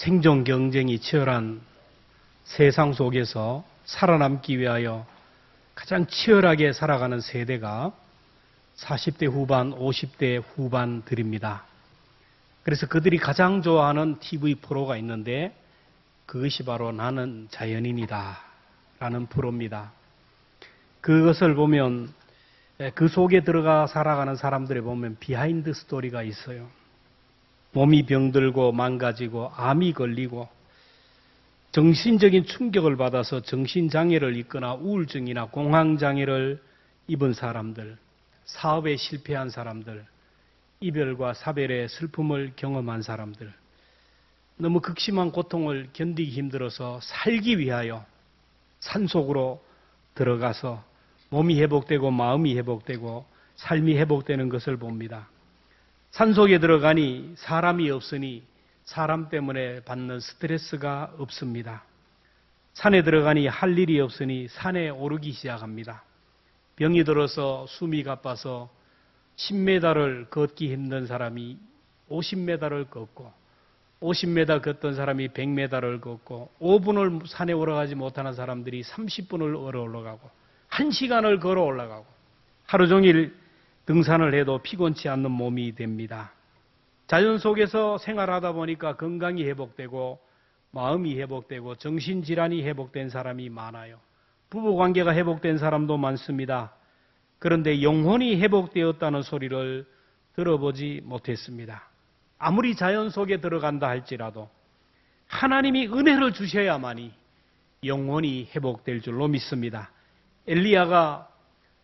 생존 경쟁이 치열한 세상 속에서 살아남기 위하여 가장 치열하게 살아가는 세대가 40대 후반, 50대 후반들입니다. 그래서 그들이 가장 좋아하는 TV 프로가 있는데 그것이 바로 나는 자연인이다 라는 프로입니다. 그것을 보면 그 속에 들어가 살아가는 사람들에 보면 비하인드 스토리가 있어요. 몸이 병들고 망가지고 암이 걸리고 정신적인 충격을 받아서 정신장애를 입거나 우울증이나 공황장애를 입은 사람들, 사업에 실패한 사람들, 이별과 사별의 슬픔을 경험한 사람들, 너무 극심한 고통을 견디기 힘들어서 살기 위하여 산속으로 들어가서 몸이 회복되고 마음이 회복되고 삶이 회복되는 것을 봅니다. 산속에 들어가니 사람이 없으니 사람 때문에 받는 스트레스가 없습니다. 산에 들어가니 할 일이 없으니 산에 오르기 시작합니다. 병이 들어서 숨이 가빠서 10m를 걷기 힘든 사람이 50m를 걷고 50m 걷던 사람이 100m를 걷고 5분을 산에 올라가지 못하는 사람들이 30분을 걸어 올라가고 1시간을 걸어 올라가고 하루 종일 등산을 해도 피곤치 않는 몸이 됩니다. 자연 속에서 생활하다 보니까 건강이 회복되고 마음이 회복되고 정신질환이 회복된 사람이 많아요. 부부관계가 회복된 사람도 많습니다. 그런데 영혼이 회복되었다는 소리를 들어보지 못했습니다. 아무리 자연 속에 들어간다 할지라도 하나님이 은혜를 주셔야만이 영혼이 회복될 줄로 믿습니다. 엘리야가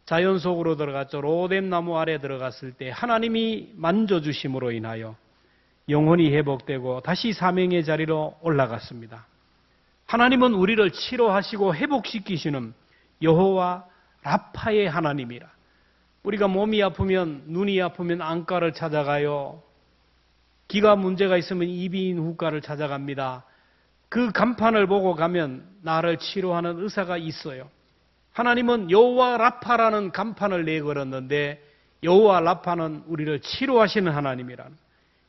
자연 속으로 들어갔죠. 로뎀 나무 아래 들어갔을 때 하나님이 만져주심으로 인하여 영혼이 회복되고 다시 사명의 자리로 올라갔습니다. 하나님은 우리를 치료하시고 회복시키시는 여호와 라파의 하나님이라. 우리가 몸이 아프면, 눈이 아프면 안과를 찾아가요. 기가 문제가 있으면 이비인후과를 찾아갑니다. 그 간판을 보고 가면 나를 치료하는 의사가 있어요. 하나님은 여호와 라파라는 간판을 내걸었는데 여호와 라파는 우리를 치료하시는 하나님이라는.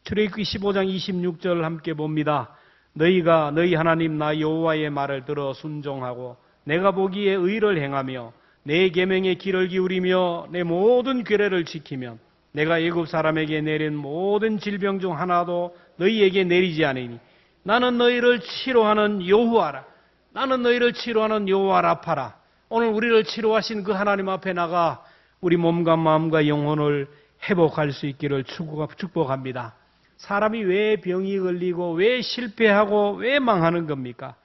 출애굽기 15장 26절 함께 봅니다. 너희가 너희 하나님 나 여호와의 말을 들어 순종하고 내가 보기에 의를 행하며 내 계명의 귀를 기울이며 내 모든 규례를 지키면 내가 애굽 사람에게 내린 모든 질병 중 하나도 너희에게 내리지 않으니 나는 너희를 치료하는 여호와라. 나는 너희를 치료하는 여호와 라파라. 오늘 우리를 치료하신 그 하나님 앞에 나가 우리 몸과 마음과 영혼을 회복할 수 있기를 축복합니다. 사람이 왜 병이 걸리고 왜 실패하고 왜 망하는 겁니까?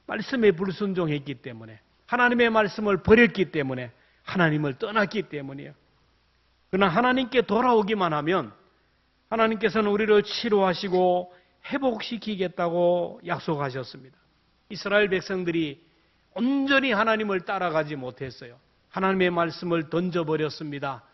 말씀에 불순종했기 때문에, 하나님의 말씀을 버렸기 때문에, 하나님을 떠났기 때문이에요. 그러나 하나님께 돌아오기만 하면 하나님께서는 우리를 치료하시고 회복시키겠다고 약속하셨습니다. 이스라엘 백성들이 온전히 하나님을 따라가지 못했어요. 하나님의 말씀을 던져버렸습니다.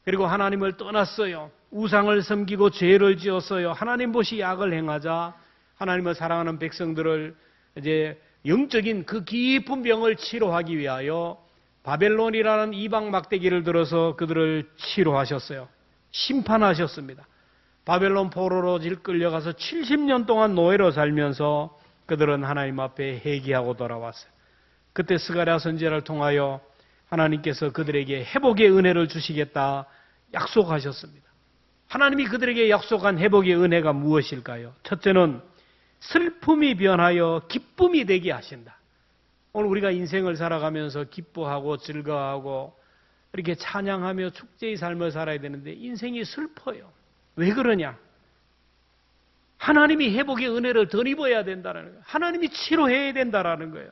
그리고 하나님을 떠났어요. 우상을 섬기고 죄를 지었어요. 하나님 보시 악을 행하자 하나님을 사랑하는 백성들을 이제 영적인 그 깊은 병을 치료하기 위하여 바벨론이라는 이방 막대기를 들어서 그들을 치료하셨어요. 심판하셨습니다. 바벨론 포로로 끌려가서 70년 동안 노예로 살면서 그들은 하나님 앞에 회개하고 돌아왔어요. 그때 스가랴 선지자를 통하여 하나님께서 그들에게 회복의 은혜를 주시겠다 약속하셨습니다. 하나님이 그들에게 약속한 회복의 은혜가 무엇일까요? 첫째는 슬픔이 변하여 기쁨이 되게 하신다. 오늘 우리가 인생을 살아가면서 기뻐하고 즐거워하고 이렇게 찬양하며 축제의 삶을 살아야 되는데 인생이 슬퍼요. 왜 그러냐? 하나님이 회복의 은혜를 더 입어야 된다는 거예요. 하나님이 치료해야 된다는 거예요.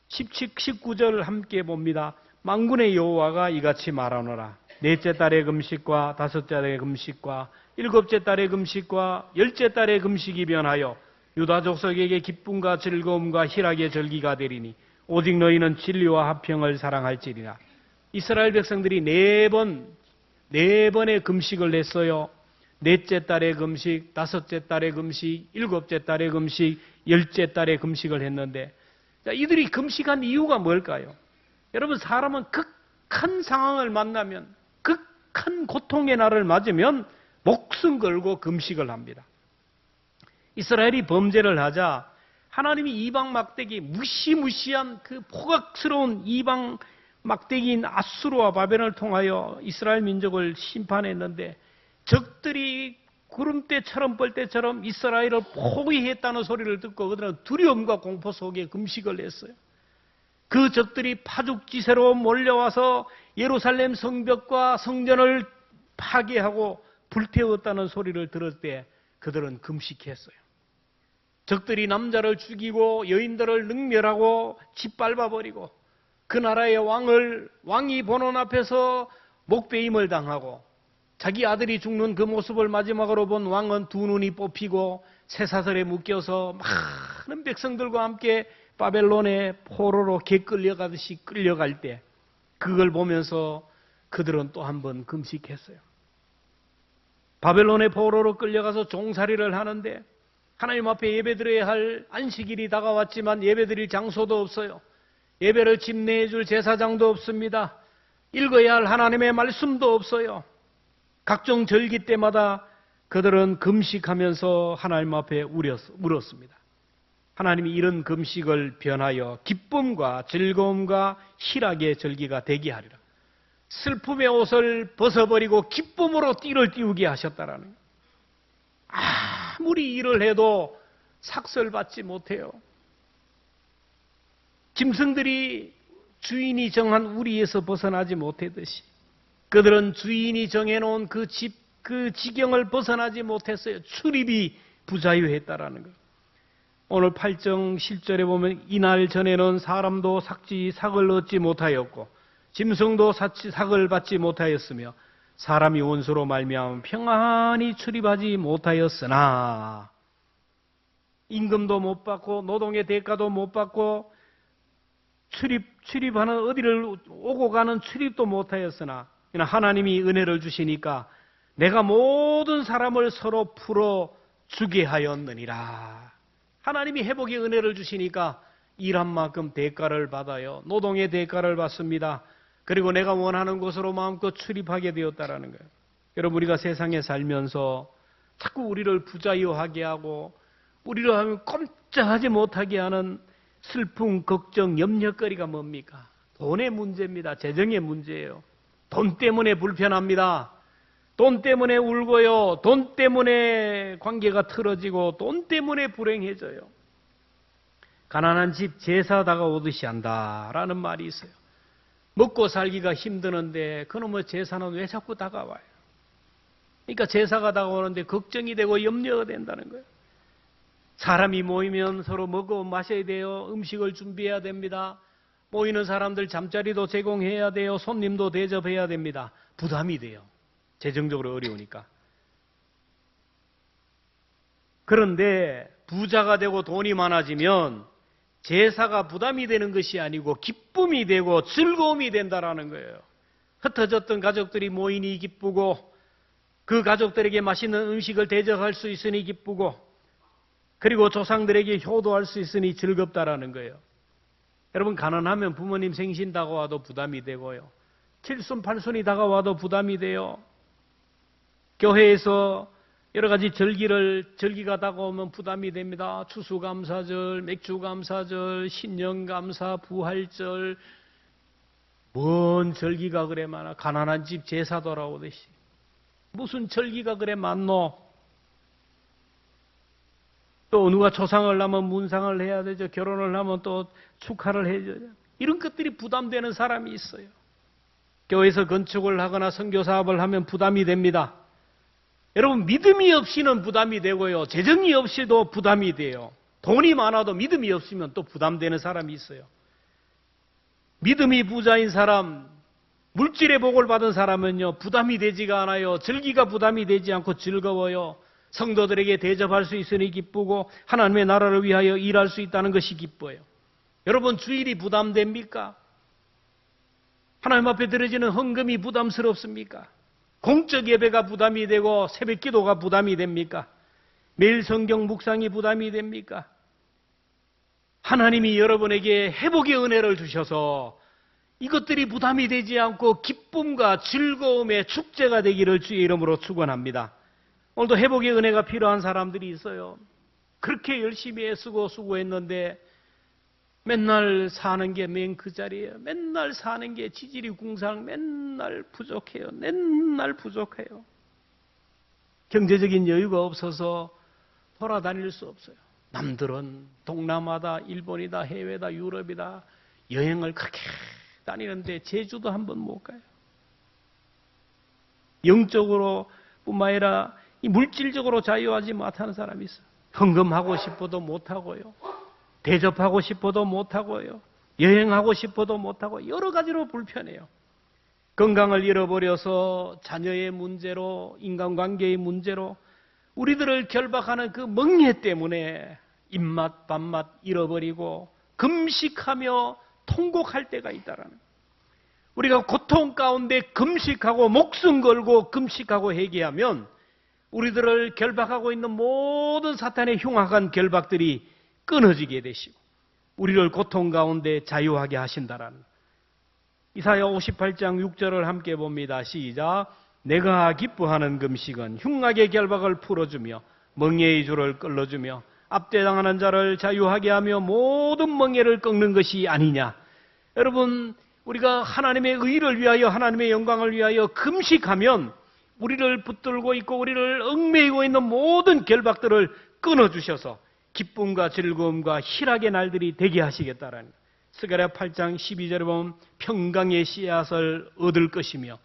19절을 함께 봅니다. 만군의 여호와가 이같이 말하노라. 넷째 달의 금식과 다섯째 달의 금식과 일곱째 달의 금식과 열째 달의 금식이 변하여 유다 족속에게 기쁨과 즐거움과 희락의 절기가 되리니 오직 너희는 진리와 화평을 사랑할지니라. 이스라엘 백성들이 네 번의 금식을 했어요. 넷째 달의 금식, 다섯째 달의 금식, 일곱째 달의 금식, 열째 달의 금식을 했는데 이들이 금식한 이유가 뭘까요? 여러분, 사람은 극한 상황을 만나면, 극한 고통의 날을 맞으면 목숨 걸고 금식을 합니다. 이스라엘이 범죄를 하자 하나님이 이방 막대기, 무시무시한 그 포각스러운 이방 막대기인 아수르와 바벨론을 통하여 이스라엘 민족을 심판했는데 적들이 구름대처럼 뻘대처럼 이스라엘을 포위했다는 소리를 듣고 그들은 두려움과 공포 속에 금식을 했어요. 그 적들이 파죽지세로 몰려와서 예루살렘 성벽과 성전을 파괴하고 불태웠다는 소리를 들을 때 그들은 금식했어요. 적들이 남자를 죽이고 여인들을 능멸하고 짓밟아버리고 그 나라의 왕이 보는 앞에서 목베임을 당하고 자기 아들이 죽는 그 모습을 마지막으로 본 왕은 두 눈이 뽑히고 쇠사슬에 묶여서 많은 백성들과 함께 바벨론의 포로로 개 끌려가듯이 끌려갈 때 그걸 보면서 그들은 또 한 번 금식했어요. 바벨론의 포로로 끌려가서 종살이를 하는데 하나님 앞에 예배드려야 할 안식일이 다가왔지만 예배드릴 장소도 없어요. 예배를 집례해 줄 제사장도 없습니다. 읽어야 할 하나님의 말씀도 없어요. 각종 절기 때마다 그들은 금식하면서 하나님 앞에 울었습니다. 하나님이 이런 금식을 변하여 기쁨과 즐거움과 희락의 절기가 되게 하리라. 슬픔의 옷을 벗어버리고 기쁨으로 띠를 띄우게 하셨다라는 거예요. 아무리 일을 해도 삭설받지 못해요. 짐승들이 주인이 정한 우리에서 벗어나지 못하듯이 그들은 주인이 정해놓은 그 지경을 벗어나지 못했어요. 출입이 부자유했다라는 거예요. 오늘 8정 10절에 보면 이날 전에는 사람도 삭을 얻지 못하였고 짐승도 삭을 받지 못하였으며 사람이 원수로 말미암아 평안히 출입하지 못하였으나 임금도 못 받고 노동의 대가도 못 받고 출입하는 어디를 오고 가는 출입도 못하였으나 하나님이 은혜를 주시니까 내가 모든 사람을 서로 풀어 주게 하였느니라. 하나님이 회복의 은혜를 주시니까 일한 만큼 대가를 받아요. 노동의 대가를 받습니다. 그리고 내가 원하는 곳으로 마음껏 출입하게 되었다라는 거예요. 여러분, 우리가 세상에 살면서 자꾸 우리를 부자유하게 하고 우리를 하면 꼼짝하지 못하게 하는 슬픔, 걱정, 염려거리가 뭡니까? 돈의 문제입니다. 재정의 문제예요. 돈 때문에 불편합니다. 돈 때문에 울고요. 돈 때문에 관계가 틀어지고 돈 때문에 불행해져요. 가난한 집 제사 다가오듯이 한다라는 말이 있어요. 먹고 살기가 힘드는데 그놈의 제사는 왜 자꾸 다가와요? 그러니까 제사가 다가오는데 걱정이 되고 염려가 된다는 거예요. 사람이 모이면 서로 먹어 마셔야 돼요. 음식을 준비해야 됩니다. 모이는 사람들 잠자리도 제공해야 돼요. 손님도 대접해야 됩니다. 부담이 돼요. 재정적으로 어려우니까. 그런데 부자가 되고 돈이 많아지면 제사가 부담이 되는 것이 아니고 기쁨이 되고 즐거움이 된다라는 거예요. 흩어졌던 가족들이 모이니 기쁘고 그 가족들에게 맛있는 음식을 대접할 수 있으니 기쁘고 그리고 조상들에게 효도할 수 있으니 즐겁다라는 거예요. 여러분, 가난하면 부모님 생신 다가와도 부담이 되고요. 칠순 팔순이 다가와도 부담이 돼요. 교회에서 여러 가지 절기가 다가오면 부담이 됩니다. 추수감사절, 맥주감사절, 신년감사, 부활절, 뭔 절기가 그래 많아. 가난한 집 제사 돌아오듯이. 무슨 절기가 그래 많노? 또 누가 초상을 하면 문상을 해야 되죠. 결혼을 하면 또 축하를 해줘요. 이런 것들이 부담되는 사람이 있어요. 교회에서 건축을 하거나 선교 사업을 하면 부담이 됩니다. 여러분, 믿음이 없이는 부담이 되고요. 재정이 없이도 부담이 돼요. 돈이 많아도 믿음이 없으면 또 부담되는 사람이 있어요. 믿음이 부자인 사람, 물질의 복을 받은 사람은요, 부담이 되지가 않아요. 절기가 부담이 되지 않고 즐거워요. 성도들에게 대접할 수 있으니 기쁘고 하나님의 나라를 위하여 일할 수 있다는 것이 기뻐요. 여러분, 주일이 부담됩니까? 하나님 앞에 드려지는 헌금이 부담스럽습니까? 공적 예배가 부담이 되고 새벽 기도가 부담이 됩니까? 매일 성경 묵상이 부담이 됩니까? 하나님이 여러분에게 회복의 은혜를 주셔서 이것들이 부담이 되지 않고 기쁨과 즐거움의 축제가 되기를 주의 이름으로 축원합니다. 오늘도 회복의 은혜가 필요한 사람들이 있어요. 그렇게 열심히 애쓰고 수고했는데 맨날 사는 게 맨 그 자리예요. 맨날 사는 게 지질이 궁상, 맨날 부족해요. 맨날 부족해요. 경제적인 여유가 없어서 돌아다닐 수 없어요. 남들은 동남아다, 일본이다, 해외다, 유럽이다 여행을 그렇게 다니는데 제주도 한 번 못 가요. 영적으로 뿐만 아니라 이 물질적으로 자유하지 못하는 사람이 있어요. 헌금하고 싶어도 못하고요. 대접하고 싶어도 못하고요. 여행하고 싶어도 못하고 여러 가지로 불편해요. 건강을 잃어버려서 자녀의 문제로, 인간관계의 문제로 우리들을 결박하는 그 멍해 때문에 입맛, 밥맛 잃어버리고 금식하며 통곡할 때가 있다라는 거예요. 우리가 고통 가운데 금식하고 목숨 걸고 금식하고 회개하면 우리들을 결박하고 있는 모든 사탄의 흉악한 결박들이 끊어지게 되시고 우리를 고통 가운데 자유하게 하신다라는 이사야 58장 6절을 함께 봅니다. 시작. 내가 기뻐하는 금식은 흉악의 결박을 풀어주며 멍에의 줄을 끌어주며 압대당하는 자를 자유하게 하며 모든 멍에를 꺾는 것이 아니냐. 여러분, 우리가 하나님의 의를 위하여 하나님의 영광을 위하여 금식하면 우리를 붙들고 있고 우리를 얽매이고 있는 모든 결박들을 끊어주셔서 기쁨과 즐거움과 희락의 날들이 되게 하시겠다라는 스가랴 8장 12절에 보면 평강의 씨앗을 얻을 것이며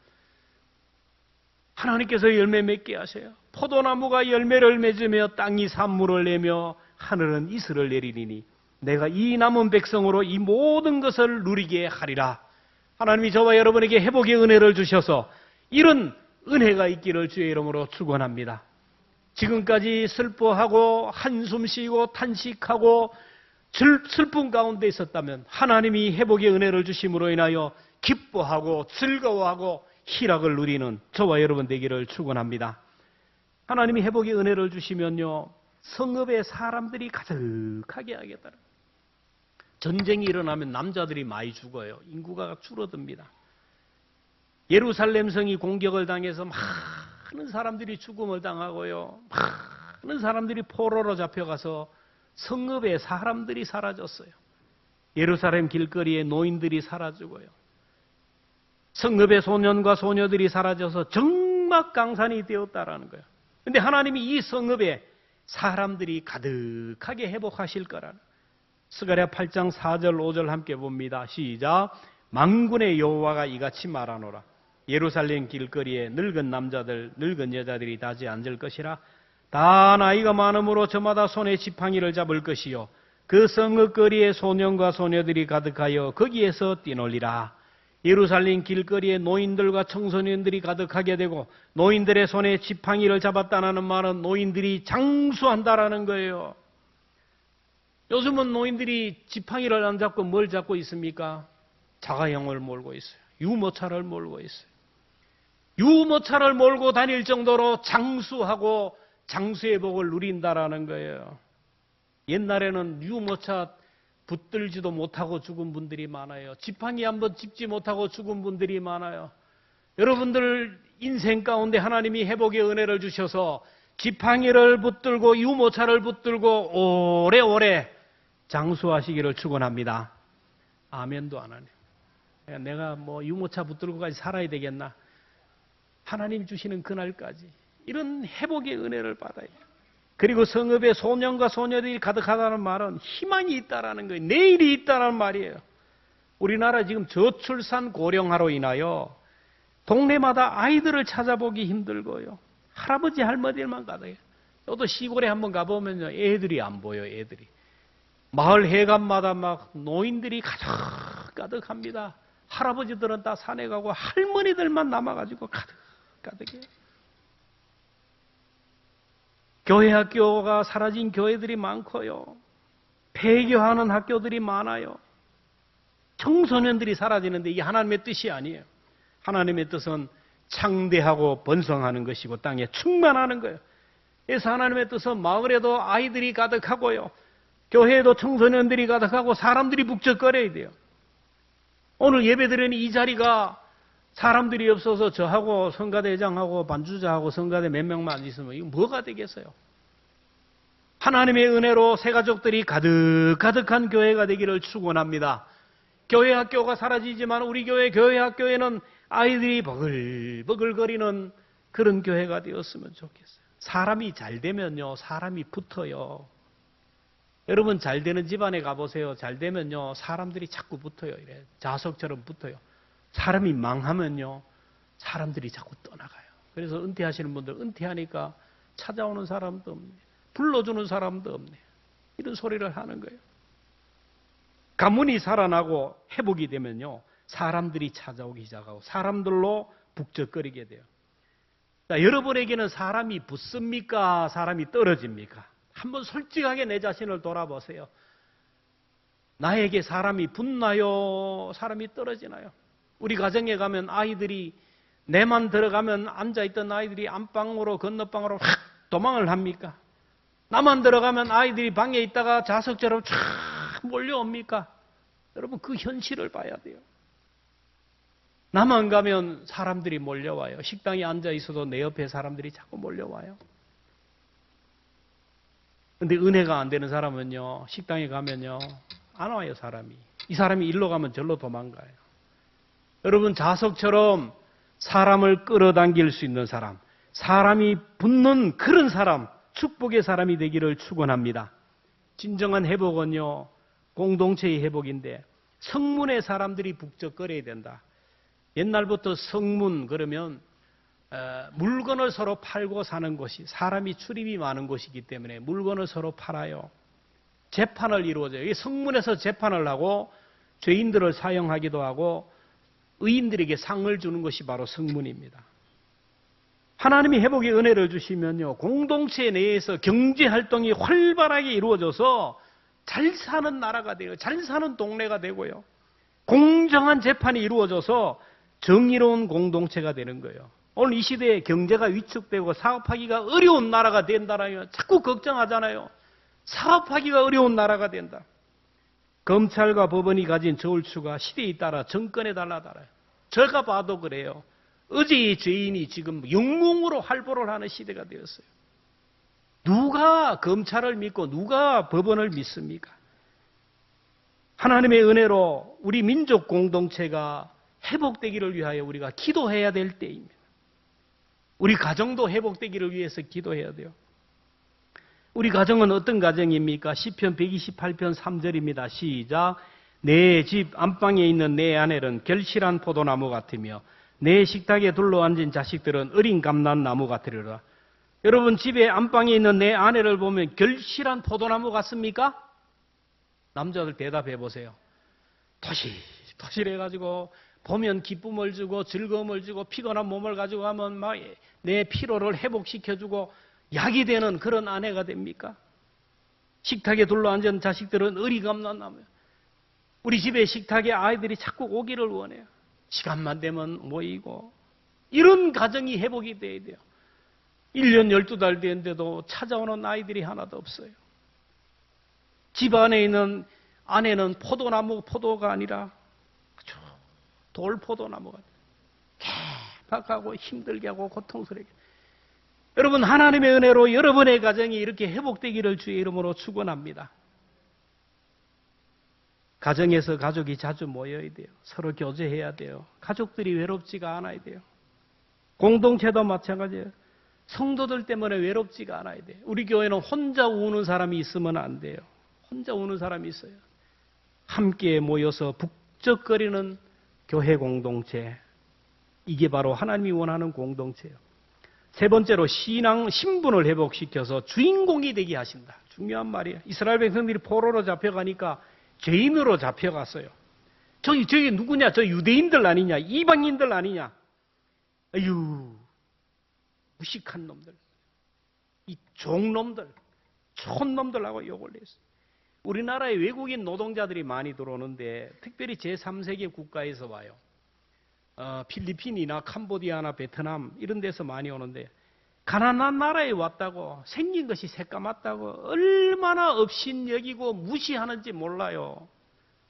하나님께서 열매 맺게 하세요. 포도나무가 열매를 맺으며 땅이 산물을 내며 하늘은 이슬을 내리리니 내가 이 남은 백성으로 이 모든 것을 누리게 하리라. 하나님이 저와 여러분에게 회복의 은혜를 주셔서 이런 은혜가 있기를 주의 이름으로 축원합니다. 지금까지 슬퍼하고 한숨 쉬고 탄식하고 슬픔 가운데 있었다면 하나님이 회복의 은혜를 주심으로 인하여 기뻐하고 즐거워하고 희락을 누리는 저와 여러분 되기를 축원합니다. 하나님이 회복의 은혜를 주시면요 성읍에 사람들이 가득하게 하겠다는 전쟁이 일어나면 남자들이 많이 죽어요. 인구가 줄어듭니다. 예루살렘 성이 공격을 당해서 많은 사람들이 죽음을 당하고요. 많은 사람들이 포로로 잡혀가서 성읍에 사람들이 사라졌어요. 예루살렘 길거리에 노인들이 사라지고요. 성읍에 소년과 소녀들이 사라져서 적막강산이 되었다라는 거예요. 그런데 하나님이 이 성읍에 사람들이 가득하게 회복하실 거라는 스가랴 8장 4절 5절 함께 봅니다. 시작. 만군의 여호와가 이같이 말하노라. 예루살렘 길거리에 늙은 남자들 늙은 여자들이 다시 앉을 것이라. 다 나이가 많음으로 저마다 손에 지팡이를 잡을 것이요 그 성읍 거리에 소년과 소녀들이 가득하여 거기에서 뛰놀리라. 예루살렘 길거리에 노인들과 청소년들이 가득하게 되고 노인들의 손에 지팡이를 잡았다는 말은 노인들이 장수한다라는 거예요. 요즘은 노인들이 지팡이를 안 잡고 뭘 잡고 있습니까? 자가용을 몰고 있어요. 유모차를 몰고 있어요. 유모차를 몰고 다닐 정도로 장수하고 장수의 복을 누린다라는 거예요. 옛날에는 유모차 붙들지도 못하고 죽은 분들이 많아요. 지팡이 한번 짚지 못하고 죽은 분들이 많아요. 여러분들 인생 가운데 하나님이 회복의 은혜를 주셔서 지팡이를 붙들고 유모차를 붙들고 오래오래 장수하시기를 축원합니다. 아멘도 안 하네요. 내가 뭐 유모차 붙들고까지 살아야 되겠나? 하나님 주시는 그날까지 이런 회복의 은혜를 받아야 돼요. 그리고 성읍에 소년과 소녀들이 가득하다는 말은 희망이 있다라는 거예요. 내일이 있다는 말이에요. 우리나라 지금 저출산 고령화로 인하여 동네마다 아이들을 찾아보기 힘들고요. 할아버지 할머니들만 가득해요. 저도 시골에 한번 가보면요, 애들이 안 보여요. 애들이 마을 해관마다 막 노인들이 가득합니다. 할아버지들은 다 산에 가고 할머니들만 남아가지고 가득해요. 교회 학교가 사라진 교회들이 많고요. 폐교하는 학교들이 많아요. 청소년들이 사라지는데 이게 하나님의 뜻이 아니에요. 하나님의 뜻은 창대하고 번성하는 것이고 땅에 충만하는 거예요. 그래서 하나님의 뜻은 마을에도 아이들이 가득하고요. 교회에도 청소년들이 가득하고 사람들이 북적거려야 돼요. 오늘 예배드리는 이 자리가 사람들이 없어서 저하고 성가대장하고 반주자하고 성가대 몇 명만 있으면 이거 뭐가 되겠어요? 하나님의 은혜로 새 가족들이 가득가득한 교회가 되기를 축원합니다. 교회 학교가 사라지지만 우리 교회 학교에는 아이들이 버글버글거리는 그런 교회가 되었으면 좋겠어요. 사람이 잘 되면요, 사람이 붙어요. 여러분 잘 되는 집안에 가보세요. 잘 되면요, 사람들이 자꾸 붙어요. 이래 자석처럼 붙어요. 사람이 망하면요, 사람들이 자꾸 떠나가요. 그래서 은퇴하시는 분들 은퇴하니까 찾아오는 사람도 없네, 불러주는 사람도 없네, 이런 소리를 하는 거예요. 가문이 살아나고 회복이 되면요, 사람들이 찾아오기 시작하고 사람들로 북적거리게 돼요. 자, 여러분에게는 사람이 붙습니까? 사람이 떨어집니까? 한번 솔직하게 내 자신을 돌아보세요. 나에게 사람이 붙나요? 사람이 떨어지나요? 우리 가정에 가면 아이들이, 내만 들어가면 앉아있던 아이들이 안방으로 건너방으로 확 도망을 합니까? 나만 들어가면 아이들이 방에 있다가 자석처럼 쫙 몰려옵니까? 여러분 그 현실을 봐야 돼요. 나만 가면 사람들이 몰려와요. 식당에 앉아 있어도 내 옆에 사람들이 자꾸 몰려와요. 근데 은혜가 안 되는 사람은요, 식당에 가면요, 안 와요, 사람이. 이 사람이 일로 가면 절로 도망가요. 여러분, 자석처럼 사람을 끌어당길 수 있는 사람, 사람이 붙는 그런 사람, 축복의 사람이 되기를 축원합니다. 진정한 회복은요, 공동체의 회복인데 성문의 사람들이 북적거려야 된다. 옛날부터 성문 그러면 물건을 서로 팔고 사는 곳이, 사람이 출입이 많은 곳이기 때문에 물건을 서로 팔아요. 재판을 이루어져요. 이 성문에서 재판을 하고 죄인들을 사형하기도 하고 의인들에게 상을 주는 것이 바로 성문입니다. 하나님이 회복의 은혜를 주시면요, 공동체 내에서 경제활동이 활발하게 이루어져서 잘 사는 나라가 돼요. 잘 사는 동네가 되고요. 공정한 재판이 이루어져서 정의로운 공동체가 되는 거예요. 오늘 이 시대에 경제가 위축되고 사업하기가 어려운 나라가 된다라면 자꾸 걱정하잖아요. 사업하기가 어려운 나라가 된다. 검찰과 법원이 가진 저울추가 시대에 따라 정권에 달라요. 제가 봐도 그래요. 어제의 죄인이 지금 영웅으로 활보를 하는 시대가 되었어요. 누가 검찰을 믿고 누가 법원을 믿습니까? 하나님의 은혜로 우리 민족 공동체가 회복되기를 위하여 우리가 기도해야 될 때입니다. 우리 가정도 회복되기를 위해서 기도해야 돼요. 우리 가정은 어떤 가정입니까? 시편 128편 3절입니다. 시작. 내 집 안방에 있는 내 아내는 결실한 포도나무 같으며 내 식탁에 둘러앉은 자식들은 어린 감람나무 같으리라. 여러분 집에 안방에 있는 내 아내를 보면 결실한 포도나무 같습니까? 남자들 대답해 보세요. 토실해가지고 보면 기쁨을 주고 즐거움을 주고 피곤한 몸을 가지고 가면 막 내 피로를 회복시켜주고 약이 되는 그런 아내가 됩니까? 식탁에 둘러앉은 자식들은 어리감난 나무예요. 우리 집에 식탁에 아이들이 자꾸 오기를 원해요. 시간만 되면 모이고. 이런 가정이 회복이 돼야 돼요. 1년 12달 됐는데도 찾아오는 아이들이 하나도 없어요. 집 안에 있는 아내는 포도가 아니라 돌포도나무가 개박하고 힘들게 하고 고통스럽게. 여러분 하나님의 은혜로 여러분의 가정이 이렇게 회복되기를 주의 이름으로 축원합니다. 가정에서 가족이 자주 모여야 돼요. 서로 교제해야 돼요. 가족들이 외롭지가 않아야 돼요. 공동체도 마찬가지예요. 성도들 때문에 외롭지가 않아야 돼요. 우리 교회는 혼자 우는 사람이 있으면 안 돼요. 혼자 우는 사람이 있어요. 함께 모여서 북적거리는 교회 공동체, 이게 바로 하나님이 원하는 공동체예요. 세 번째로 신분을 회복시켜서 주인공이 되게 하신다. 중요한 말이에요. 이스라엘 백성들이 포로로 잡혀가니까 죄인으로 잡혀갔어요. 저기 누구냐? 저 유대인들 아니냐? 이방인들 아니냐? 아유, 무식한 놈들, 이 종놈들, 촌놈들하고 욕을 냈어요. 우리나라에 외국인 노동자들이 많이 들어오는데 특별히 제3세계 국가에서 와요. 필리핀이나 캄보디아나 베트남 이런 데서 많이 오는데 가난한 나라에 왔다고 생긴 것이 새까맣다고 얼마나 업신여기고 무시하는지 몰라요.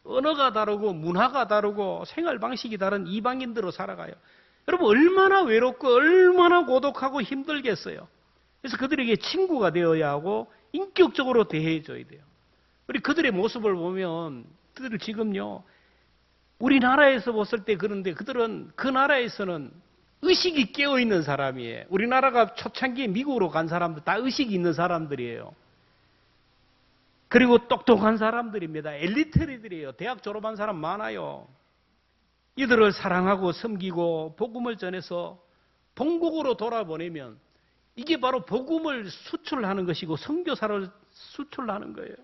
언어가 다르고 문화가 다르고 생활 방식이 다른 이방인들로 살아가요. 여러분 얼마나 외롭고 얼마나 고독하고 힘들겠어요. 그래서 그들에게 친구가 되어야 하고 인격적으로 대해줘야 돼요. 우리 그들의 모습을 보면 그들 지금요 우리나라에서 봤을 때 그런데 그들은 그 나라에서는 의식이 깨어있는 사람이에요. 우리나라가 초창기에 미국으로 간 사람들 다 의식이 있는 사람들이에요. 그리고 똑똑한 사람들입니다. 엘리트들이에요. 대학 졸업한 사람 많아요. 이들을 사랑하고 섬기고 복음을 전해서 본국으로 돌아보내면 이게 바로 복음을 수출하는 것이고 선교사를 수출하는 거예요.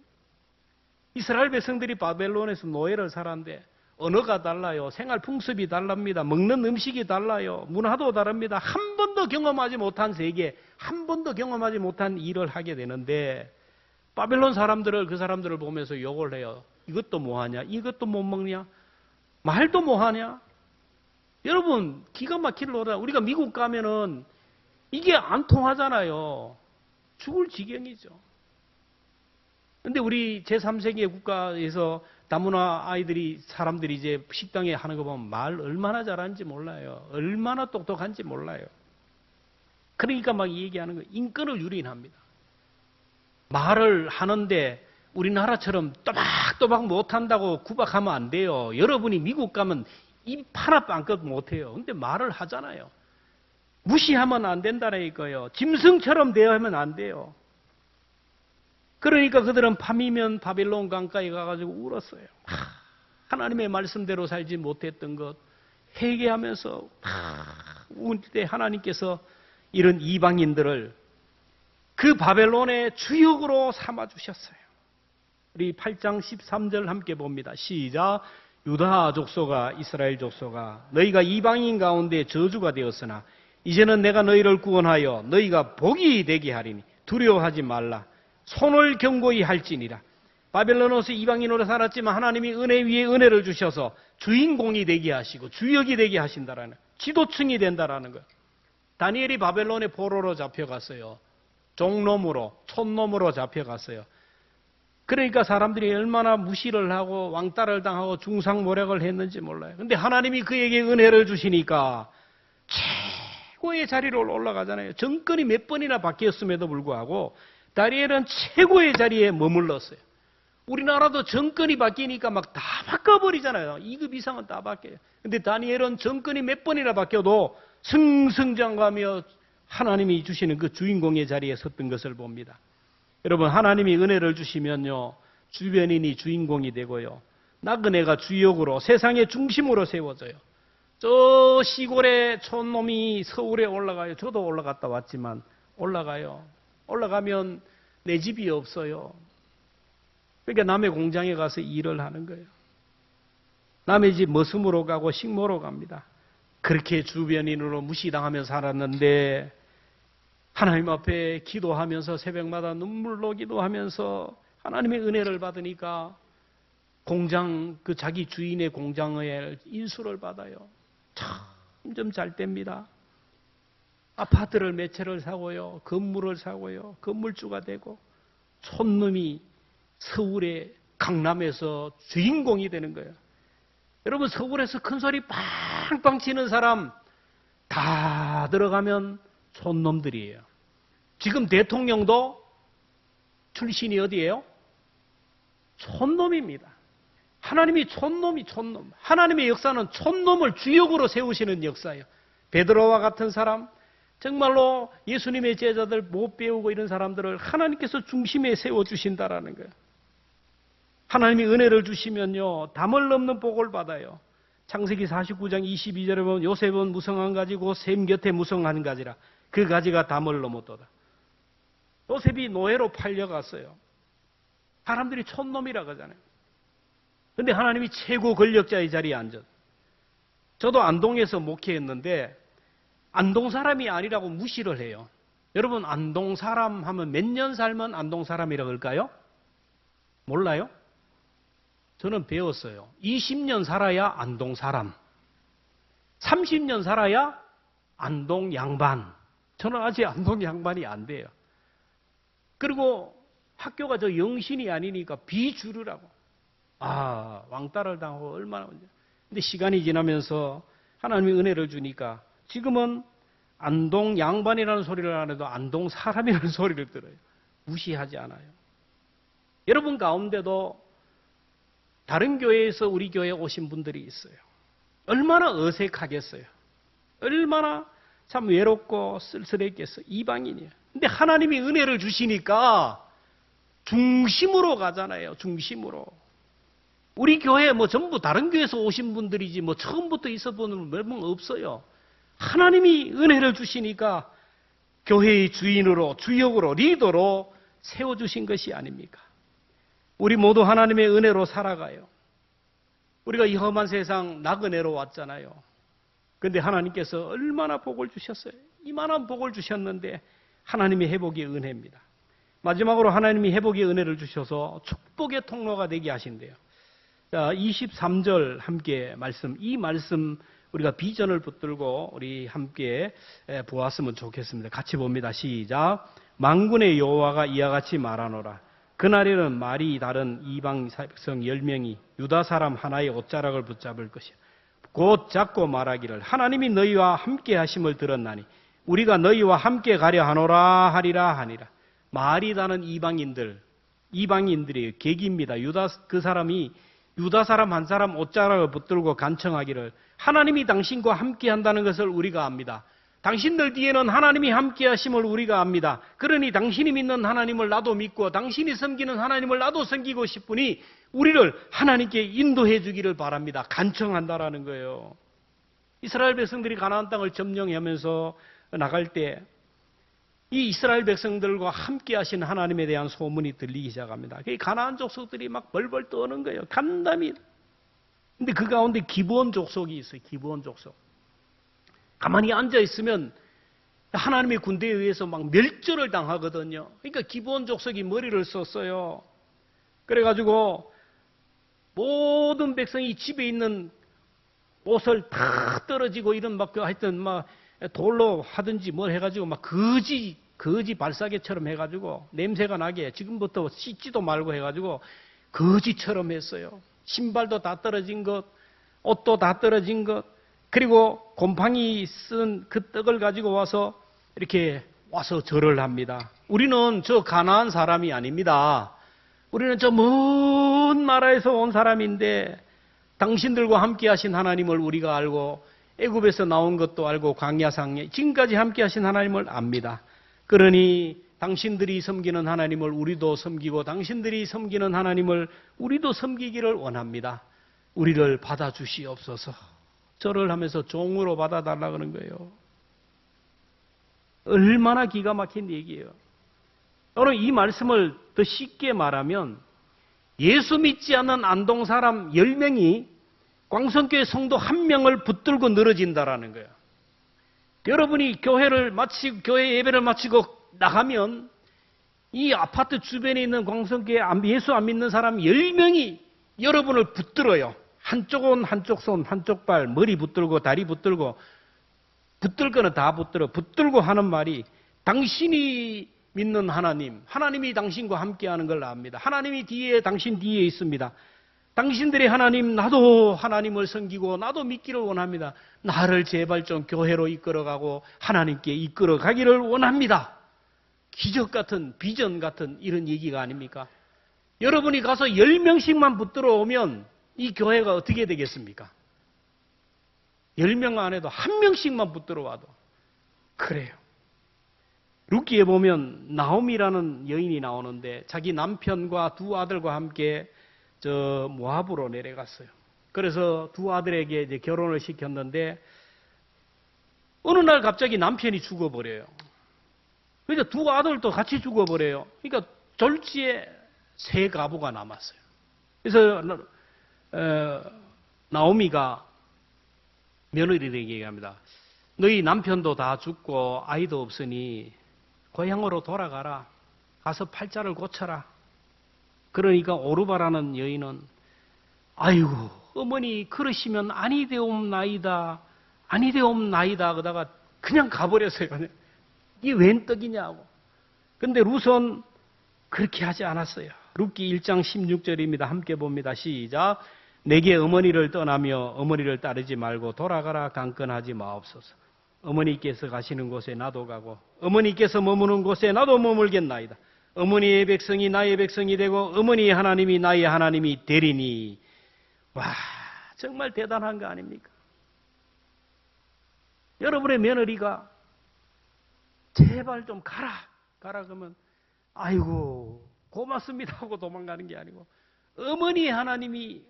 이스라엘 백성들이 바벨론에서 노예를 살았는데 언어가 달라요. 생활 풍습이 다릅니다. 먹는 음식이 달라요. 문화도 다릅니다. 한 번도 경험하지 못한 세계, 한 번도 경험하지 못한 일을 하게 되는데 바벨론 사람들을 그 사람들을 보면서 욕을 해요. 이것도 뭐하냐? 이것도 못 먹냐? 말도 뭐하냐? 여러분 기가 막힐 노래. 우리가 미국 가면은 이게 안 통하잖아요. 죽을 지경이죠. 근데 우리 제3세계 국가에서 다문화 아이들이 사람들이 이제 식당에 하는 거 보면 말 얼마나 잘하는지 몰라요. 얼마나 똑똑한지 몰라요. 그러니까 막 얘기하는 거예요. 인권을 유린합니다. 말을 하는데 우리나라처럼 또박또박 못한다고 구박하면 안 돼요. 여러분이 미국 가면 입 하나 빵긋 못해요. 근데 말을 하잖아요. 무시하면 안 된다니까요. 짐승처럼 대하면 안 돼요. 그러니까 그들은 밤이면 바벨론 강가에 가가지고 울었어요. 하나님의 말씀대로 살지 못했던 것 회개하면서 울 때 하나님께서 이런 이방인들을 그 바벨론의 주역으로 삼아주셨어요. 우리 8장 13절 함께 봅니다. 시작. 유다 족속아 이스라엘 족속아 너희가 이방인 가운데 저주가 되었으나 이제는 내가 너희를 구원하여 너희가 복이 되게 하리니 두려워하지 말라. 손을 견고히 할지니라. 바벨론에서 이방인으로 살았지만 하나님이 은혜 위에 은혜를 주셔서 주인공이 되게 하시고 주역이 되게 하신다라는 지도층이 된다라는 거예요. 다니엘이 바벨론의 포로로 잡혀갔어요. 종놈으로 촌놈으로 잡혀갔어요. 그러니까 사람들이 얼마나 무시를 하고 왕따를 당하고 중상모략을 했는지 몰라요. 근데 하나님이 그에게 은혜를 주시니까 최고의 자리로 올라가잖아요. 정권이 몇 번이나 바뀌었음에도 불구하고 다니엘은 최고의 자리에 머물렀어요. 우리나라도 정권이 바뀌니까 막 다 바꿔버리잖아요. 2급 이상은 다 바뀌어요. 근데 다니엘은 정권이 몇 번이나 바뀌어도 승승장구하며 하나님이 주시는 그 주인공의 자리에 섰던 것을 봅니다. 여러분 하나님이 은혜를 주시면요 주변인이 주인공이 되고요 나그네가 주역으로 세상의 중심으로 세워져요. 저 시골의 촌놈이 서울에 올라가요. 저도 올라갔다 왔지만 올라가요. 올라가면 내 집이 없어요. 그러니까 남의 공장에 가서 일을 하는 거예요. 남의 집 머슴으로 가고 식모로 갑니다. 그렇게 주변인으로 무시당하며 살았는데 하나님 앞에 기도하면서 새벽마다 눈물로 기도하면서 하나님의 은혜를 받으니까 공장 그 자기 주인의 공장에 인수를 받아요. 점점 잘 됩니다. 아파트를 몇 채를 사고요. 건물을 사고요. 건물주가 되고 촌놈이 서울의 강남에서 주인공이 되는 거예요. 여러분 서울에서 큰 소리 빵빵 치는 사람 다 들어가면 촌놈들이에요. 지금 대통령도 출신이 어디예요? 촌놈입니다. 하나님이 촌놈. 하나님의 역사는 촌놈을 주역으로 세우시는 역사예요. 베드로와 같은 사람, 정말로 예수님의 제자들 못 배우고 이런 사람들을 하나님께서 중심에 세워주신다라는 거예요. 하나님이 은혜를 주시면요 담을 넘는 복을 받아요. 창세기 49장 22절에 보면 요셉은 무성한 가지고 샘 곁에 무성한 가지라 그 가지가 담을 넘었도다. 요셉이 노예로 팔려갔어요. 사람들이 촌놈이라고 하잖아요. 그런데 하나님이 최고 권력자의 자리에 앉았어요. 저도 안동에서 목회했는데 안동 사람이 아니라고 무시를 해요. 여러분 안동 사람 하면 몇 년 살면 안동 사람이라고 할까요? 몰라요? 저는 배웠어요. 20년 살아야 안동 사람, 30년 살아야 안동 양반. 저는 아직 안동 양반이 안 돼요. 그리고 학교가 저 영신이 아니니까 비주류라고. 왕따를 당하고 얼마나. 근데 시간이 지나면서 하나님이 은혜를 주니까 지금은 안동 양반이라는 소리를 안 해도 안동 사람이라는 소리를 들어요. 무시하지 않아요. 여러분 가운데도 다른 교회에서 우리 교회에 오신 분들이 있어요. 얼마나 어색하겠어요. 얼마나 참 외롭고 쓸쓸했겠어요. 이방인이에요. 근데 하나님이 은혜를 주시니까 중심으로 가잖아요. 중심으로. 우리 교회 뭐 전부 다른 교회에서 오신 분들이지 뭐 처음부터 있었던 분은 몇 명 없어요. 하나님이 은혜를 주시니까 교회의 주인으로, 주역으로, 리더로 세워주신 것이 아닙니까? 우리 모두 하나님의 은혜로 살아가요. 우리가 이 험한 세상 나그네로 왔잖아요. 그런데 하나님께서 얼마나 복을 주셨어요. 이만한 복을 주셨는데 하나님의 회복의 은혜입니다. 마지막으로 하나님이 회복의 은혜를 주셔서 축복의 통로가 되게 하신대요. 자, 23절 함께 말씀, 이 말씀 우리가 비전을 붙들고 우리 함께 보았으면 좋겠습니다. 같이 봅니다. 시작. 만군의 여호와가 이와 같이 말하노라. 그날에는 말이 다른 이방 백성 10명이 유다 사람 하나의 옷자락을 붙잡을 것이야. 곧 잡고 말하기를 하나님이 너희와 함께 하심을 들었나니 우리가 너희와 함께 가려 하노라 하리라 하니라. 말이 다른 이방인들이에요. 객입니다. 그 사람이 유다 사람 한 사람 옷자락을 붙들고 간청하기를 하나님이 당신과 함께 한다는 것을 우리가 압니다. 당신들 뒤에는 하나님이 함께 하심을 우리가 압니다. 그러니 당신이 믿는 하나님을 나도 믿고 당신이 섬기는 하나님을 나도 섬기고 싶으니 우리를 하나님께 인도해 주기를 바랍니다. 간청한다라는 거예요. 이스라엘 백성들이 가나안 땅을 점령하면서 나갈 때 이 이스라엘 백성들과 함께 하신 하나님에 대한 소문이 들리기 시작합니다. 가나안 족속들이 막 벌벌 떠는 거예요. 간담이. 근데 그 가운데 기브온 족속이 있어요. 기브온 족속. 가만히 앉아 있으면 하나님의 군대에 의해서 막 멸절을 당하거든요. 그러니까 기브온 족속이 머리를 썼어요. 그래가지고 모든 백성이 집에 있는 옷을 다 떨어지고 이런 막 하여튼 막 돌로 하든지 뭘 해가지고 막 거지 발사계처럼 해가지고 냄새가 나게 지금부터 씻지도 말고 해가지고 거지처럼 했어요. 신발도 다 떨어진 것, 옷도 다 떨어진 것, 그리고 곰팡이 쓴 그 떡을 가지고 와서 이렇게 와서 절을 합니다. 우리는 저 가나안 사람이 아닙니다. 우리는 저 먼 나라에서 온 사람인데 당신들과 함께 하신 하나님을 우리가 알고 애굽에서 나온 것도 알고 광야상에 지금까지 함께 하신 하나님을 압니다. 그러니 당신들이 섬기는 하나님을 우리도 섬기고 당신들이 섬기는 하나님을 우리도 섬기기를 원합니다. 우리를 받아주시옵소서. 절을 하면서 종으로 받아달라 그러는 거예요. 얼마나 기가 막힌 얘기예요. 오늘 이 말씀을 더 쉽게 말하면 예수 믿지 않는 안동 사람 10명이 광성교회 성도 1명을 붙들고 늘어진다라는 거예요. 여러분이 교회 예배를 마치고 나가면 이 아파트 주변에 있는 광성교회 예수 안 믿는 사람 10명이 여러분을 붙들어요. 한쪽 온, 한쪽 손, 한쪽 발, 머리 붙들고 다리 붙들고 붙들 거는 다 붙들고 하는 말이 당신이 믿는 하나님이 당신과 함께하는 걸 압니다. 하나님이 당신 뒤에 있습니다. 당신들의 하나님, 나도 하나님을 섬기고 나도 믿기를 원합니다. 나를 제발 좀 교회로 이끌어가고 하나님께 이끌어가기를 원합니다. 기적 같은, 비전 같은 이런 얘기가 아닙니까? 여러분이 가서 10명씩만 붙들어 오면 이 교회가 어떻게 되겠습니까? 10명 안에도 1명씩만 붙들어 와도 그래요. 룻기에 보면 나오미라는 여인이 나오는데 자기 남편과 두 아들과 함께 저 모압으로 내려갔어요. 그래서 두 아들에게 이제 결혼을 시켰는데 어느 날 갑자기 남편이 죽어버려요. 그러니까 두 아들도 같이 죽어버려요. 그러니까 졸지에 세 가부가 남았어요. 그래서 나오미가 며느리에게 얘기합니다. 너희 남편도 다 죽고 아이도 없으니 고향으로 돌아가라. 가서 팔자를 고쳐라. 그러니까 오르바라는 여인은 아이고 어머니 그러시면 아니되옵나이다 그러다가 그냥 가버렸어요. 이게 웬 떡이냐고. 근데 룻은 그렇게 하지 않았어요. 룻기 1장 16절입니다. 함께 봅니다. 시작. 내게 어머니를 떠나며 어머니를 따르지 말고 돌아가라 강건하지 마옵소서. 어머니께서 가시는 곳에 나도 가고 어머니께서 머무는 곳에 나도 머물겠나이다. 어머니의 백성이 나의 백성이 되고 어머니의 하나님이 나의 하나님이 되리니. 와, 정말 대단한 거 아닙니까? 여러분의 며느리가 제발 좀 가라 그러면 아이고 고맙습니다 하고 도망가는 게 아니고 어머니의 하나님이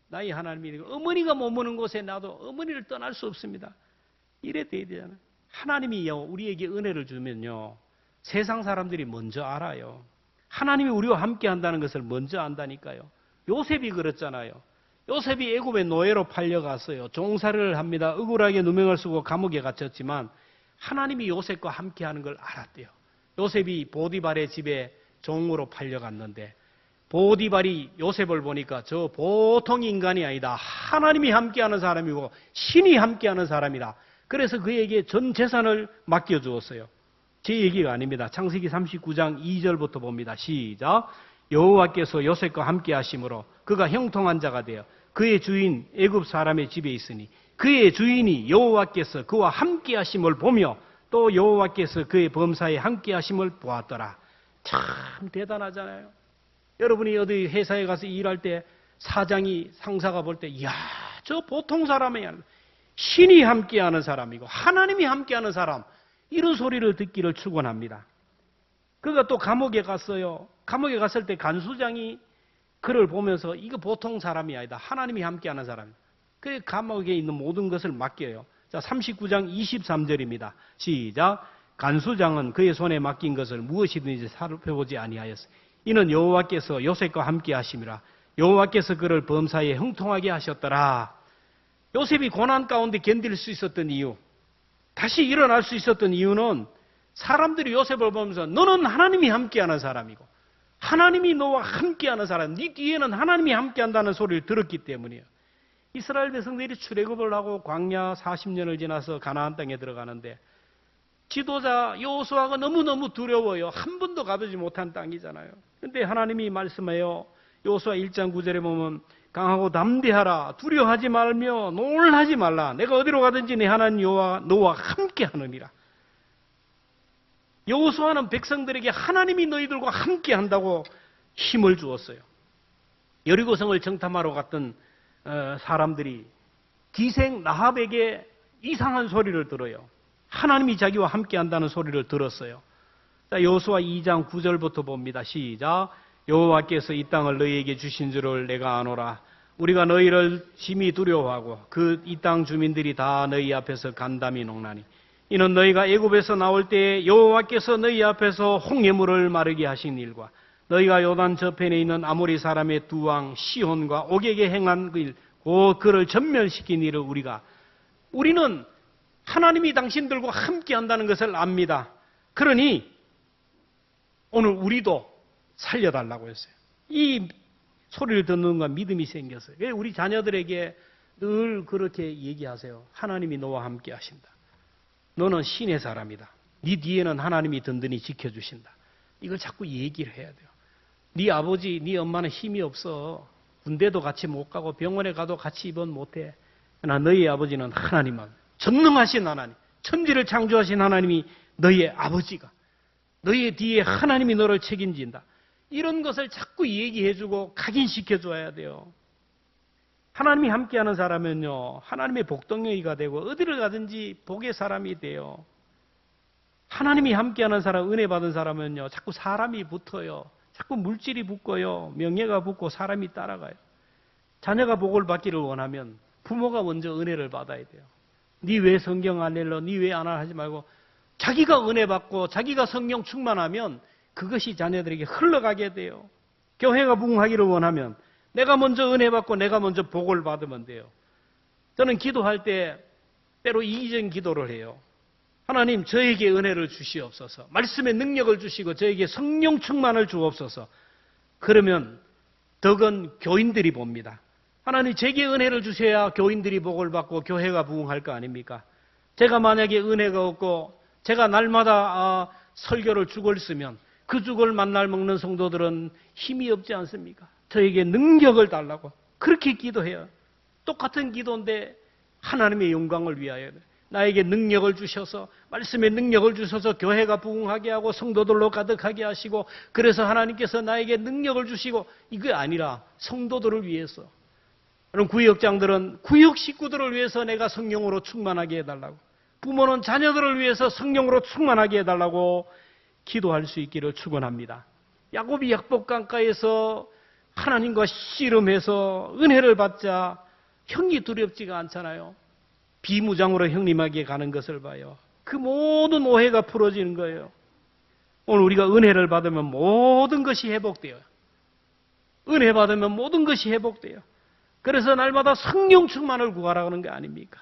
나의 하나님이 되고 어머니가 머무는 곳에 나도 어머니를 떠날 수 없습니다. 이래 돼야 되잖아요. 하나님이 우리에게 은혜를 주면요 세상 사람들이 먼저 알아요. 하나님이 우리와 함께 한다는 것을 먼저 안다니까요. 요셉이 그랬잖아요. 요셉이 애굽의 노예로 팔려갔어요. 종살이를 합니다. 억울하게 누명을 쓰고 감옥에 갇혔지만 하나님이 요셉과 함께하는 걸 알았대요. 요셉이 보디발의 집에 종으로 팔려갔는데 보디발이 요셉을 보니까 저 보통 인간이 아니다. 하나님이 함께하는 사람이고 신이 함께하는 사람이다. 그래서 그에게 전 재산을 맡겨주었어요. 제 얘기가 아닙니다. 창세기 39장 2절부터 봅니다. 시작. 여호와께서 요셉과 함께 하심으로 그가 형통한 자가 되어 그의 주인 애굽 사람의 집에 있으니 그의 주인이 여호와께서 그와 함께 하심을 보며 또 여호와께서 그의 범사에 함께 하심을 보았더라. 참 대단하잖아요. 여러분이 어디 회사에 가서 일할 때 사장이 상사가 볼 때 이야 저 보통 사람이 아니라 신이 함께하는 사람이고 하나님이 함께하는 사람 이런 소리를 듣기를 축원합니다. 그가 또 감옥에 갔어요. 감옥에 갔을 때 간수장이 그를 보면서 이거 보통 사람이 아니다. 하나님이 함께하는 사람. 그 감옥에 있는 모든 것을 맡겨요. 자, 39장 23절입니다. 시작. 간수장은 그의 손에 맡긴 것을 무엇이든지 살펴보지 아니하였으니 이는 여호와께서 요셉과 함께 하심이라. 여호와께서 그를 범사에 형통하게 하셨더라. 요셉이 고난 가운데 견딜 수 있었던 이유, 다시 일어날 수 있었던 이유는 사람들이 요셉을 보면서 너는 하나님이 함께하는 사람이고 하나님이 너와 함께하는 사람, 네 뒤에는 하나님이 함께한다는 소리를 들었기 때문이에요. 이스라엘 백성들이 출애굽을 하고 광야 40년을 지나서 가나안 땅에 들어가는데 지도자 여호수아가 너무너무 두려워요. 한 번도 가보지 못한 땅이잖아요. 그런데 하나님이 말씀해요. 여호수아 1장 9절에 보면 강하고 담대하라. 두려워하지 말며 놀라지 말라. 내가 어디로 가든지 내 하나님 여호와 너와 함께하느니라. 여호수아는 백성들에게 하나님이 너희들과 함께한다고 힘을 주었어요. 여리고성을 정탐하러 갔던 사람들이 기생 라합에게 이상한 소리를 들어요. 하나님이 자기와 함께한다는 소리를 들었어요. 자, 여호수아 2장 9절부터 봅니다. 시작. 여호와께서 이 땅을 너희에게 주신 줄을 내가 아노라. 우리가 너희를 심히 두려워하고 그 이 땅 주민들이 다 너희 앞에서 간담이 녹나니 이는 너희가 애굽에서 나올 때에 여호와께서 너희 앞에서 홍해물을 마르게 하신 일과 너희가 요단 저편에 있는 아모리 사람의 두 왕 시혼과 옥에게 행한 그 일, 곧 그를 전멸시킨 일을 우리는 하나님이 당신들과 함께 한다는 것을 압니다. 그러니 오늘 우리도 살려달라고 했어요. 이 소리를 듣는 순간 믿음이 생겼어요. 왜 우리 자녀들에게 늘 그렇게 얘기하세요. 하나님이 너와 함께 하신다. 너는 신의 사람이다. 네 뒤에는 하나님이 든든히 지켜주신다. 이걸 자꾸 얘기를 해야 돼요. 네 아버지, 네 엄마는 힘이 없어. 군대도 같이 못 가고 병원에 가도 같이 입원 못해. 그러나 너희 아버지는 하나님만, 전능하신 하나님, 천지를 창조하신 하나님이 너희의 아버지가, 너희의 뒤에 하나님이 너를 책임진다. 이런 것을 자꾸 얘기해주고 각인시켜줘야 돼요. 하나님이 함께하는 사람은요, 하나님의 복덩이가 되고 어디를 가든지 복의 사람이 돼요. 하나님이 함께하는 사람, 은혜 받은 사람은요, 자꾸 사람이 붙어요. 자꾸 물질이 붙고요, 명예가 붙고 사람이 따라가요. 자녀가 복을 받기를 원하면 부모가 먼저 은혜를 받아야 돼요. 니 왜 성경 안 읽어? 니 왜 안 하지 말고 자기가 은혜 받고 자기가 성령 충만하면 그것이 자녀들에게 흘러가게 돼요. 교회가 부흥하기를 원하면 내가 먼저 은혜 받고 내가 먼저 복을 받으면 돼요. 저는 기도할 때 때로 이기적인 기도를 해요. 하나님, 저에게 은혜를 주시옵소서. 말씀의 능력을 주시고 저에게 성령 충만을 주옵소서. 그러면 덕은 교인들이 봅니다. 하나님, 제게 은혜를 주셔야 교인들이 복을 받고 교회가 부흥할 거 아닙니까? 제가 만약에 은혜가 없고 제가 날마다 설교를 죽을 쓰면 그 죽을 만날 먹는 성도들은 힘이 없지 않습니까? 저에게 능력을 달라고 그렇게 기도해요. 똑같은 기도인데 하나님의 영광을 위하여 나에게 능력을 주셔서, 말씀의 능력을 주셔서 교회가 부흥하게 하고 성도들로 가득하게 하시고, 그래서 하나님께서 나에게 능력을 주시고, 이게 아니라 성도들을 위해서, 그럼 구역장들은 구역 식구들을 위해서 내가 성령으로 충만하게 해달라고, 부모는 자녀들을 위해서 성령으로 충만하게 해달라고 기도할 수 있기를 축원합니다. 야곱이 약복강가에서 하나님과 씨름해서 은혜를 받자 형이 두렵지가 않잖아요. 비무장으로 형님에게 가는 것을 봐요. 그 모든 오해가 풀어지는 거예요. 오늘 우리가 은혜를 받으면 모든 것이 회복돼요. 은혜 받으면 모든 것이 회복돼요. 그래서 날마다 성령 충만을 구하라는 게 아닙니까?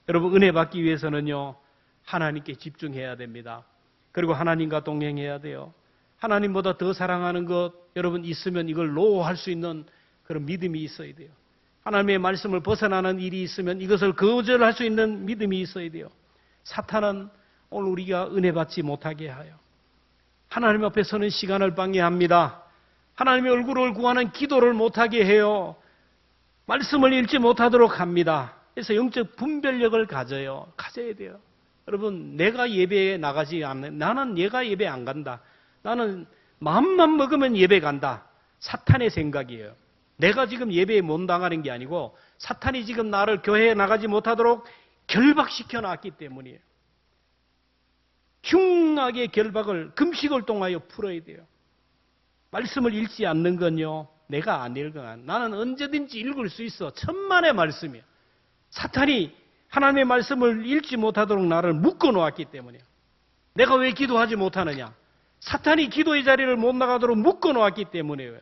여러분, 은혜 받기 위해서는요, 하나님께 집중해야 됩니다. 그리고 하나님과 동행해야 돼요. 하나님보다 더 사랑하는 것 여러분 있으면 이걸 노할 수 있는 그런 믿음이 있어야 돼요. 하나님의 말씀을 벗어나는 일이 있으면 이것을 거절할 수 있는 믿음이 있어야 돼요. 사탄은 오늘 우리가 은혜 받지 못하게 하여 하나님 앞에 서는 시간을 방해합니다. 하나님의 얼굴을 구하는 기도를 못하게 해요. 말씀을 읽지 못하도록 합니다. 그래서 영적 분별력을 가져야 돼요. 여러분, 내가 예배에 나가지 않는, 나는 내가 예배 안 간다, 나는 마음만 먹으면 예배 간다, 사탄의 생각이에요. 내가 지금 예배에 못 나가는 게 아니고 사탄이 지금 나를 교회에 나가지 못하도록 결박시켜 놨기 때문이에요. 흉하게 결박을 금식을 통하여 풀어야 돼요. 말씀을 읽지 않는 건요, 내가 안 읽어. 나는 언제든지 읽을 수 있어. 천만의 말씀이에요. 사탄이 하나님의 말씀을 읽지 못하도록 나를 묶어 놓았기 때문이에요. 내가 왜 기도하지 못하느냐? 사탄이 기도의 자리를 못 나가도록 묶어 놓았기 때문이에요.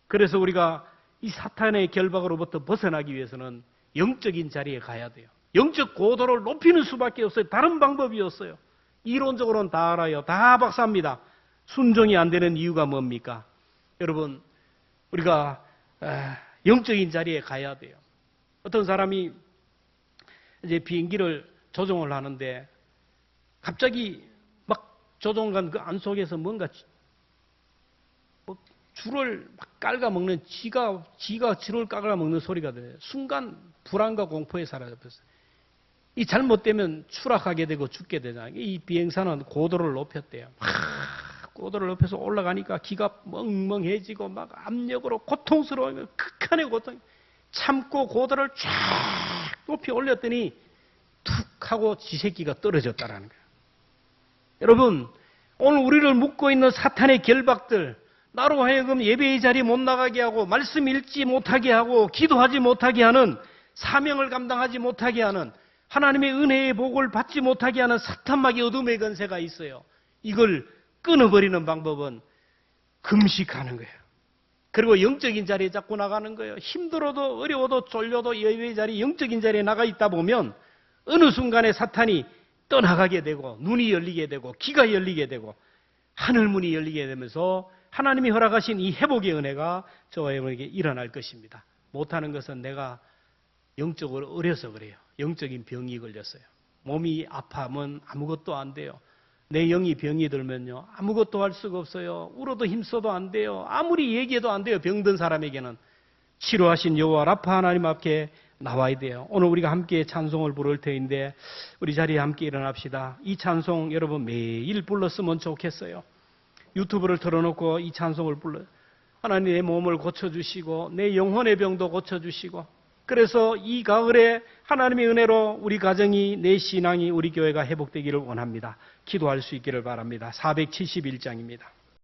그래서 우리가 이 사탄의 결박으로부터 벗어나기 위해서는 영적인 자리에 가야 돼요. 영적 고도를 높이는 수밖에 없어요. 다른 방법이 없어요. 이론적으로는 다 알아요. 다 박사입니다. 순종이 안 되는 이유가 뭡니까? 여러분, 우리가 영적인 자리에 가야 돼요. 어떤 사람이 이제 비행기를 조종을 하는데 갑자기 막 조종관 그 안 속에서 뭔가 줄을 막 깔아먹는, 지가 줄을 깔아먹는 소리가 들려요. 순간 불안과 공포에 사로잡혔어요. 이 잘못되면 추락하게 되고 죽게 되잖아요. 이 비행사는 고도를 높였대요. 고도를 높여서 올라가니까 기가 멍멍해지고 막 압력으로 고통스러운 극한의 고통, 참고 고도를 쫙 높이 올렸더니 툭 하고 지새끼가 떨어졌다라는 거예요. 여러분, 오늘 우리를 묶고 있는 사탄의 결박들, 나로 하여금 예배의 자리에 못 나가게 하고 말씀 읽지 못하게 하고 기도하지 못하게 하는, 사명을 감당하지 못하게 하는, 하나님의 은혜의 복을 받지 못하게 하는 사탄막이 어둠의 권세가 있어요. 이걸 끊어버리는 방법은 금식하는 거예요. 그리고 영적인 자리에 자꾸 나가는 거예요. 힘들어도 어려워도 졸려도 예배의 자리, 영적인 자리에 나가 있다 보면 어느 순간에 사탄이 떠나가게 되고 눈이 열리게 되고 귀가 열리게 되고 하늘문이 열리게 되면서 하나님이 허락하신 이 회복의 은혜가 저와 여러분에게 일어날 것입니다. 못하는 것은 내가 영적으로 어려서 그래요. 영적인 병이 걸렸어요. 몸이 아파하면 아무것도 안 돼요. 내 영이 병이 들면요, 아무것도 할 수가 없어요. 울어도 힘써도 안 돼요. 아무리 얘기해도 안 돼요. 병든 사람에게는. 치료하신 여호와 라파 하나님 앞에 나와야 돼요. 오늘 우리가 함께 찬송을 부를 터인데 우리 자리에 함께 일어납시다. 이 찬송 여러분 매일 불렀으면 좋겠어요. 유튜브를 틀어놓고 이 찬송을 불러. 하나님 내 몸을 고쳐주시고 내 영혼의 병도 고쳐주시고, 그래서 이 가을에 하나님의 은혜로 우리 가정이, 내 신앙이, 우리 교회가 회복되기를 원합니다. 기도할 수 있기를 바랍니다. 471장입니다.